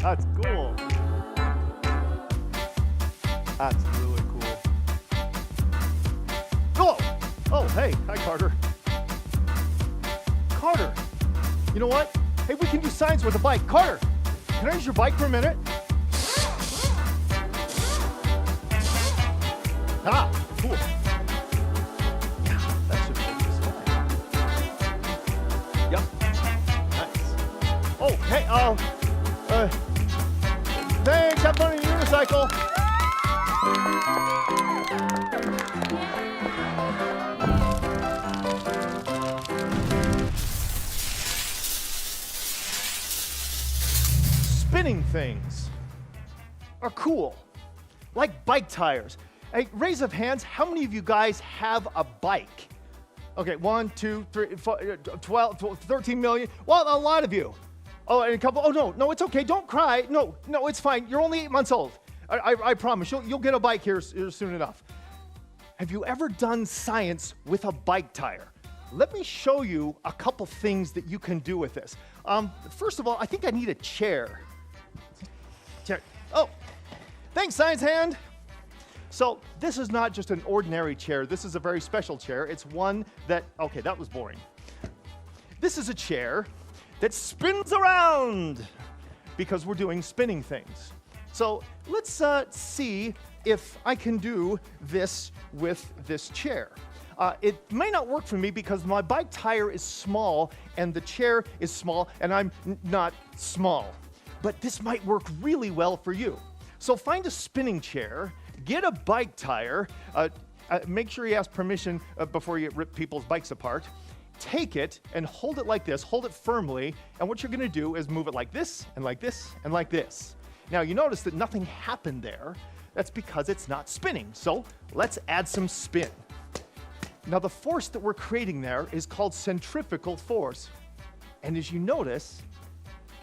That's cool. That's really cool. Oh! Oh, hey. Hi, Carter. Carter, you know what? Hey, we can do science with a bike. Carter, can I use your bike for a minute? Ah, cool. Yeah, that should work just fine. Yep. Nice. Oh, hey, thanks. Have fun on your unicycle. Spinning things are cool, like bike tires. Hey, raise of hands, how many of you guys have a bike? Okay, 1, 2, 3, 4, 12, 13 million. Well, a lot of you. Oh, and a couple, oh no, it's okay, don't cry. No, it's fine, you're only 8 months old. I promise, you'll get a bike here soon enough. Have you ever done science with a bike tire? Let me show you a couple things that you can do with this. First of all, I think I need a chair. Oh, thanks, science hand. So this is not just an ordinary chair. This is a very special chair. It's one that, okay, that was boring. This is a chair that spins around because we're doing spinning things. So let's see if I can do this with this chair. It may not work for me because my bike tire is small and the chair is small and I'm not small. But this might work really well for you. So find a spinning chair, get a bike tire, make sure you ask permission before you rip people's bikes apart. Take it and hold it like this, hold it firmly, and what you're gonna do is move it like this, and like this, and like this. Now you notice that nothing happened there. That's because it's not spinning. So let's add some spin. Now the force that we're creating there is called centrifugal force. And as you notice,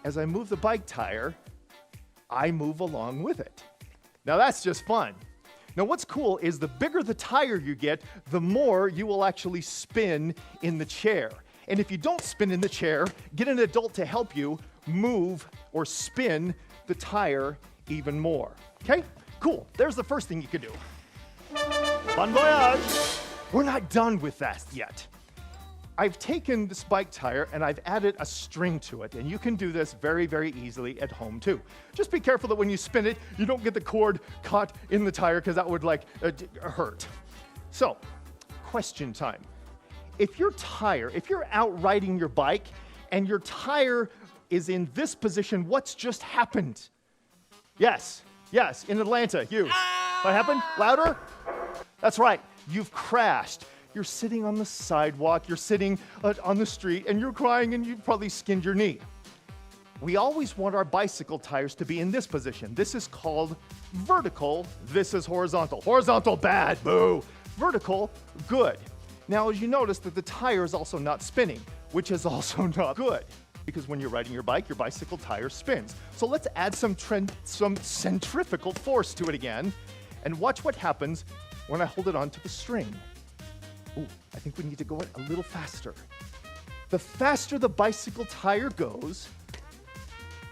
as I move the bike tire, I move along with it. Now that's just fun. Now what's cool is the bigger the tire you get, the more you will actually spin in the chair. And if you don't spin in the chair, get an adult to help you move or spin the tire even more. Okay? Cool. There's the first thing you could do. Bon voyage! We're not done with that yet. I've taken this bike tire and I've added a string to it, and you can do this very, very easily at home too. Just be careful that when you spin it, you don't get the cord caught in the tire because that would hurt. So, question time. If you're out riding your bike and your tire is in this position, what's just happened? Yes, in Atlanta, you. What happened? Louder? That's right, you've crashed. You're sitting on the sidewalk, you're sitting on the street, and you're crying and you've probably skinned your knee. We always want our bicycle tires to be in this position. This is called vertical, this is horizontal. Horizontal, bad, boo. Vertical, good. Now, as you notice that the tire is also not spinning, which is also not good, because when you're riding your bike, your bicycle tire spins. So let's add some centrifugal force to it again, and watch what happens when I hold it onto the string. Ooh, I think we need to go a little faster. The faster the bicycle tire goes,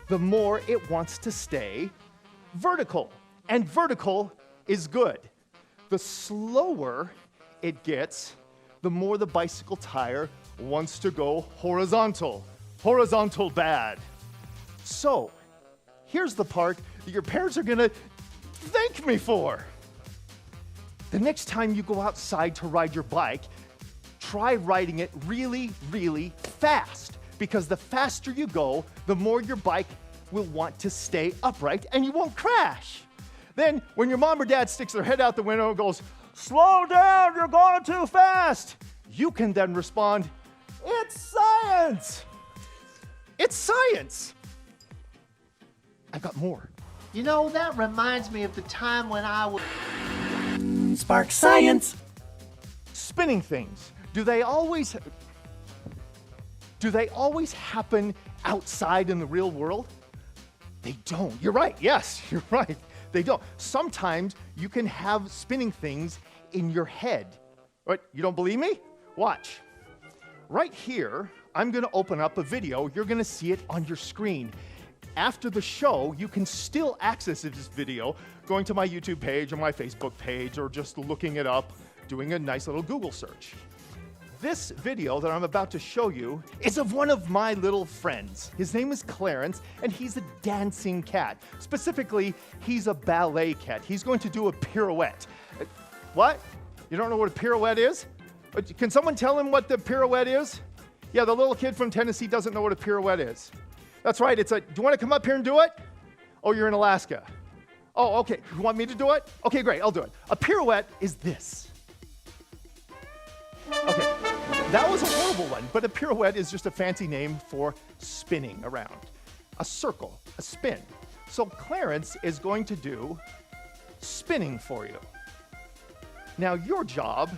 the more it wants to stay vertical. And vertical is good. The slower it gets, the more the bicycle tire wants to go horizontal. Horizontal bad. So, here's the part that your parents are gonna thank me for. The next time you go outside to ride your bike, try riding it really, really fast. Because the faster you go, the more your bike will want to stay upright and you won't crash. Then, when your mom or dad sticks their head out the window and goes, "Slow down, you're going too fast," you can then respond, "It's science! It's science!" I've got more. You know, that reminds me of the time when I was... Spark Science! Spinning things, do they always happen outside in the real world? They don't. You're right. Yes, you're right. They don't. Sometimes you can have spinning things in your head. What, you don't believe me? Watch. Right here, I'm going to open up a video. You're going to see it on your screen. after the show, you can still access this video going to my YouTube page or my Facebook page or just looking it up, doing a nice little Google search. This video that I'm about to show you is of one of my little friends. His name is Clarence, and he's a dancing cat. Specifically, he's a ballet cat. He's going to do a pirouette. What? You don't know what a pirouette is? Can someone tell him what the pirouette is? Yeah, the little kid from Tennessee doesn't know what a pirouette is. That's right, do you want to come up here and do it? Oh, you're in Alaska. Oh, okay, you want me to do it? Okay, great, I'll do it. A pirouette is this. Okay, that was a horrible one, but a pirouette is just a fancy name for spinning around. A circle, a spin. So Clarence is going to do spinning for you. Now your job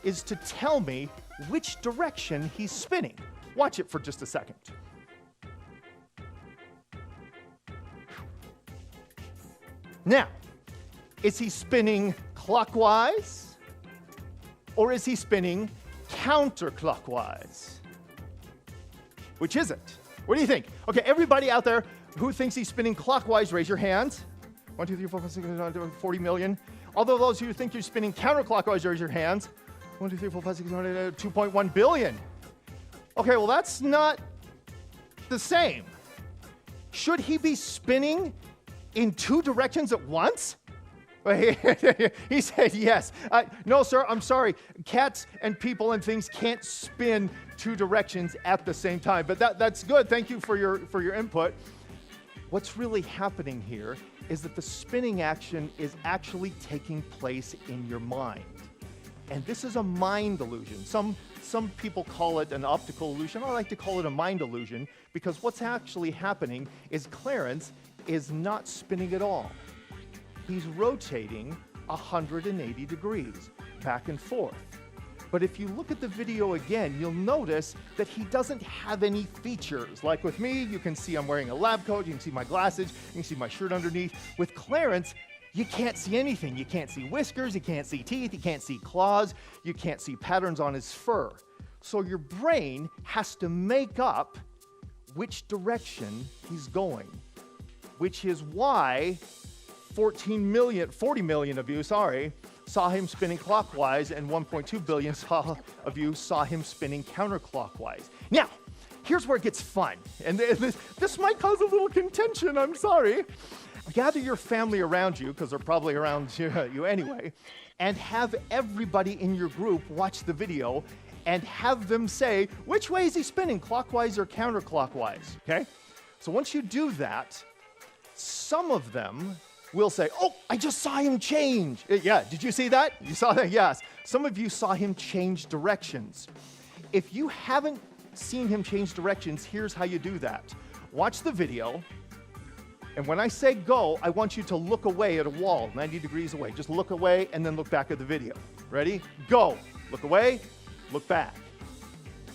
is to tell me which direction he's spinning. Watch it for just a second. Now, is he spinning clockwise or is he spinning counterclockwise? Which is it? What do you think? Okay, everybody out there who thinks he's spinning clockwise, raise your hands. 1, 2, 3, 4, 5, 6, 7, 8, 9, 10, 40 million. Although those who think you're spinning counterclockwise, raise your hands. 1, 2, 3, 4, 5, 6, 7, 8, 2.1 billion. Okay, well that's not the same. Should he be spinning in 2 directions at once? He said yes. No, sir, I'm sorry. Cats and people and things can't spin 2 directions at the same time. But that's good. Thank you for your input. What's really happening here is that the spinning action is actually taking place in your mind. And this is a mind illusion. Some people call it an optical illusion. I like to call it a mind illusion because what's actually happening is Clarence is not spinning at all. He's rotating 180 degrees back and forth. But if you look at the video again, you'll notice that he doesn't have any features. Like with me, you can see I'm wearing a lab coat, you can see my glasses, you can see my shirt underneath. With Clarence, you can't see anything. You can't see whiskers, you can't see teeth, you can't see claws, you can't see patterns on his fur. So your brain has to make up which direction he's going, which is why 40 million of you, saw him spinning clockwise, and 1.2 billion of you saw him spinning counterclockwise. Now, here's where it gets fun, and this might cause a little contention, I'm sorry. Gather your family around you, because they're probably around you anyway, and have everybody in your group watch the video and have them say, which way is he spinning, clockwise or counterclockwise, okay? So once you do that, some of them will say, oh, I just saw him change. Yeah, did you see that? You saw that? Yes. Some of you saw him change directions. If you haven't seen him change directions, here's how you do that. Watch the video, and when I say go, I want you to look away at a wall, 90 degrees away. Just look away and then look back at the video. Ready? Go. Look away, look back.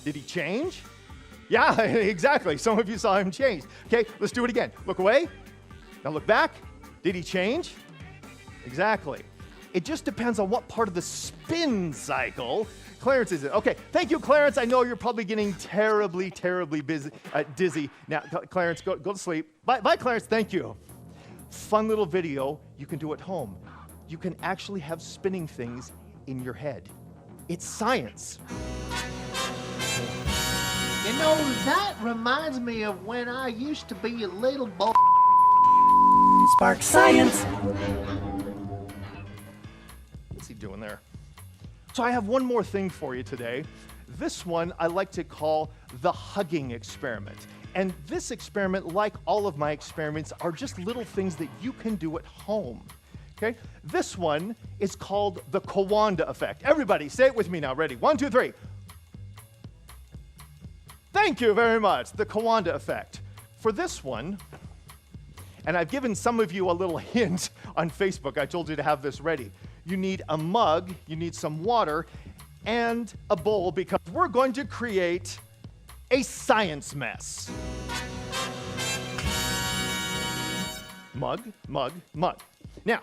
Did he change? Yeah, exactly. Some of you saw him change. Okay, let's do it again. Look away, now look back. Did he change? Exactly. It just depends on what part of the spin cycle Clarence is in. Okay, thank you, Clarence. I know you're probably getting terribly dizzy. Now, Clarence, go to sleep. Bye, Clarence. Thank you. Fun little video you can do at home. You can actually have spinning things in your head. It's science. You know, that reminds me of when I used to be a little boy. Spark Science. What's he doing there? So I have one more thing for you today. This one I like to call the hugging experiment. And this experiment, like all of my experiments, are just little things that you can do at home. Okay? This one is called the Kawanda effect. Everybody, say it with me now. Ready? 1, 2, 3. Thank you very much. The Kawanda effect. For this one, and I've given some of you a little hint on Facebook. I told you to have this ready. You need a mug, you need some water, and a bowl because we're going to create a science mess. Mug, mug, mug. Now,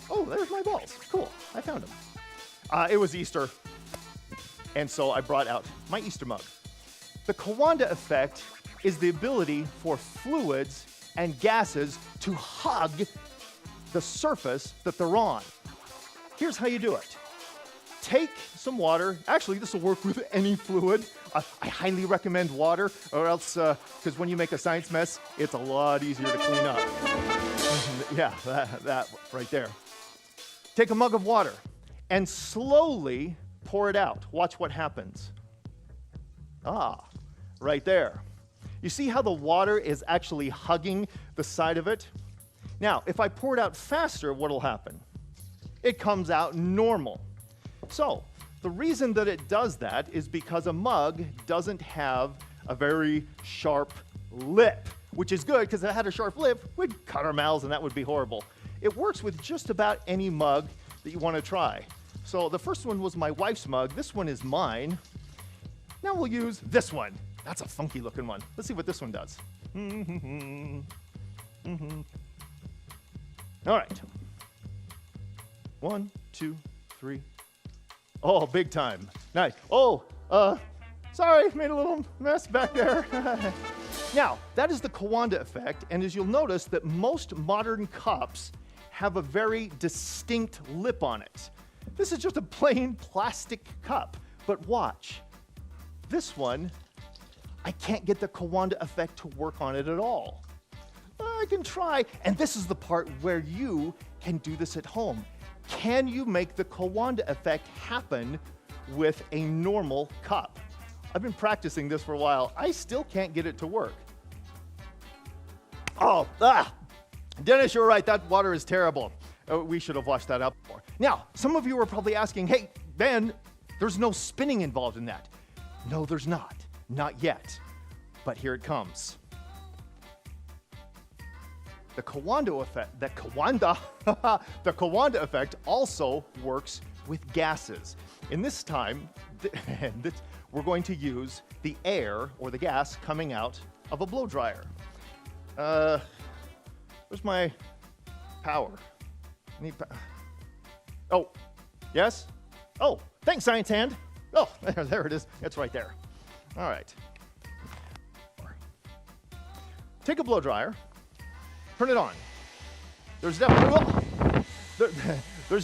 oh, there's my balls. Cool, I found them. It was Easter, and so I brought out my Easter mug. The Kawanda effect is the ability for fluids and gases to hug the surface that they're on. Here's how you do it. Take some water. Actually, this will work with any fluid. I highly recommend water, or else, because when you make a science mess, it's a lot easier to clean up. Yeah, that right there. Take a mug of water and slowly pour it out. Watch what happens. Right there. You see how the water is actually hugging the side of it? Now, if I pour it out faster, what'll happen? It comes out normal. So, the reason that it does that is because a mug doesn't have a very sharp lip, which is good because if it had a sharp lip, we'd cut our mouths and that would be horrible. It works with just about any mug that you want to try. So the first one was my wife's mug. This one is mine. Now we'll use this one. That's a funky looking one. Let's see what this one does. All right. 1, 2, 3. Oh, big time. Nice. Oh, sorry, made a little mess back there. Now, that is the Kawanda effect, and as you'll notice that most modern cups have a very distinct lip on it. This is just a plain plastic cup, but watch. This one, I can't get the Kawanda effect to work on it at all. I can try, and this is the part where you can do this at home. Can you make the Kawanda effect happen with a normal cup? I've been practicing this for a while. I still can't get it to work. Dennis, you're right. That water is terrible. We should have washed that up more. Now, some of you are probably asking, hey, Ben, there's no spinning involved in that. No, there's not. Not yet. But here it comes. The Kawanda effect also works with gases. In this time, we're going to use the air or the gas coming out of a blow dryer. Where's my power? Oh, yes? Oh, thanks, science hand. Oh, there it is. It's right there. All right. Take a blow dryer. Turn it on. There's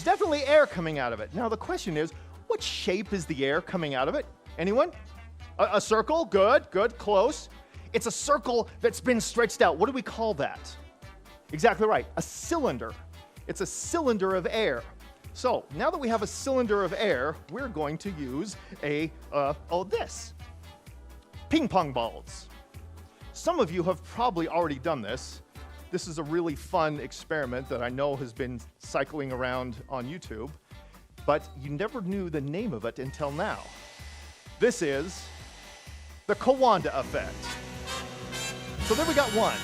definitely air coming out of it. Now the question is, what shape is the air coming out of it? Anyone? A circle? Good, close. It's a circle that's been stretched out. What do we call that? Exactly right, a cylinder. It's a cylinder of air. So now that we have a cylinder of air, we're going to use this. Ping pong balls. Some of you have probably already done this. This is a really fun experiment that I know has been cycling around on YouTube, but you never knew the name of it until now. This is the Kawanda effect. So there we got one.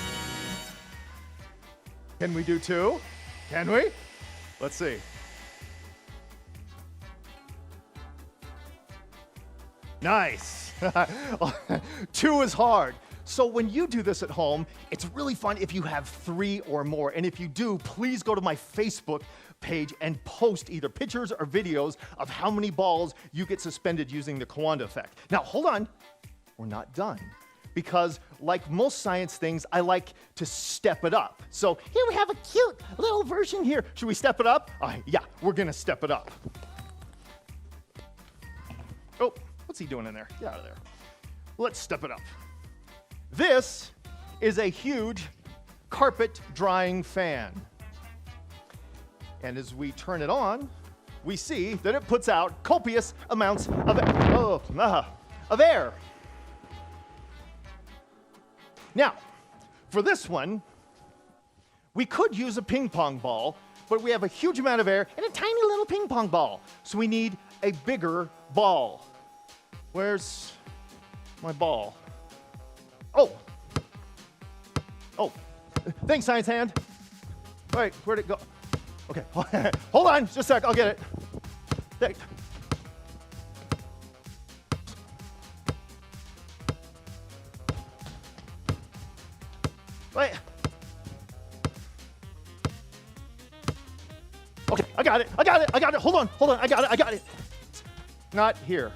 Can we do two? Can we? Let's see. Nice. Two is hard. So when you do this at home, it's really fun if you have 3 or more. And if you do, please go to my Facebook page and post either pictures or videos of how many balls you get suspended using the Kawanda effect. Now, hold on. We're not done. Because like most science things, I like to step it up. So here we have a cute little version here. Should we step it up? Yeah, we're going to step it up. Oh, what's he doing in there? Get out of there. Let's step it up. This is a huge carpet drying fan. And as we turn it on, we see that it puts out copious amounts of air. Now, for this one, we could use a ping pong ball, but we have a huge amount of air and a tiny little ping pong ball. So we need a bigger ball. Where's my ball? Oh, thanks, science hand. Wait, where'd it go? Okay, hold on, just a sec, I'll get it. There. Wait. Okay, I got it. Hold on, I got it. Not here.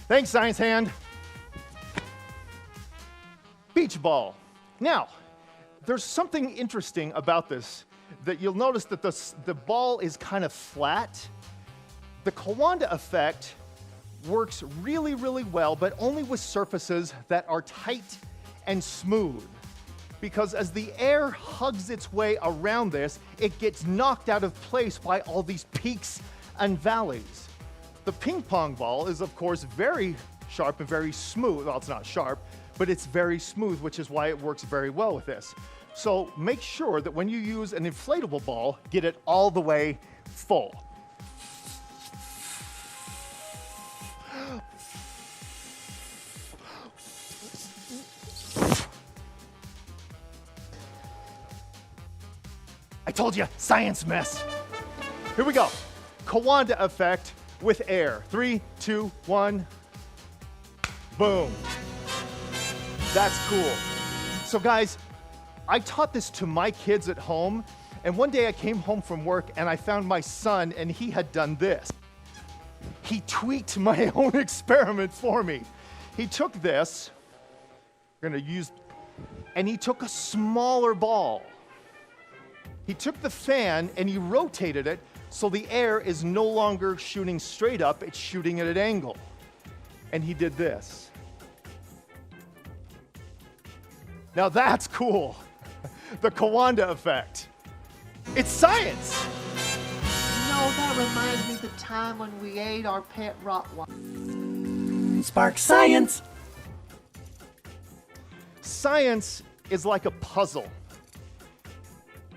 Thanks, science hand. beach ball. Now, there's something interesting about this that you'll notice that the ball is kind of flat. The Kawanda effect works really, really well, but only with surfaces that are tight and smooth. Because as the air hugs its way around this, it gets knocked out of place by all these peaks and valleys. The ping pong ball is, of course, very sharp and very smooth. Well, it's not sharp, but it's very smooth, which is why it works very well with this. So make sure that when you use an inflatable ball, get it all the way full. I told you, science mess. Here we go. Kawanda effect with air. 3, 2, 1. Boom. That's cool. So guys, I taught this to my kids at home, and one day I came home from work and I found my son and he had done this. He tweaked my own experiment for me. He took this, and he took a smaller ball. He took the fan and he rotated it so the air is no longer shooting straight up, it's shooting at an angle. And he did this. Now that's cool. The Kawanda effect. It's science. No, that reminds me of the time when we ate our pet Rottweiler. Spark Science. Science is like a puzzle.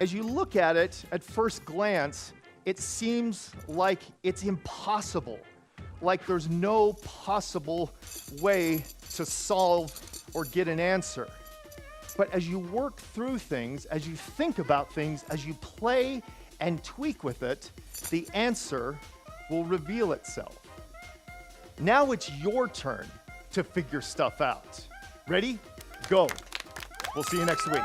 As you look at it at first glance, it seems like it's impossible, like there's no possible way to solve or get an answer. But as you work through things, as you think about things, as you play and tweak with it, the answer will reveal itself. Now it's your turn to figure stuff out. Ready? Go. We'll see you next week.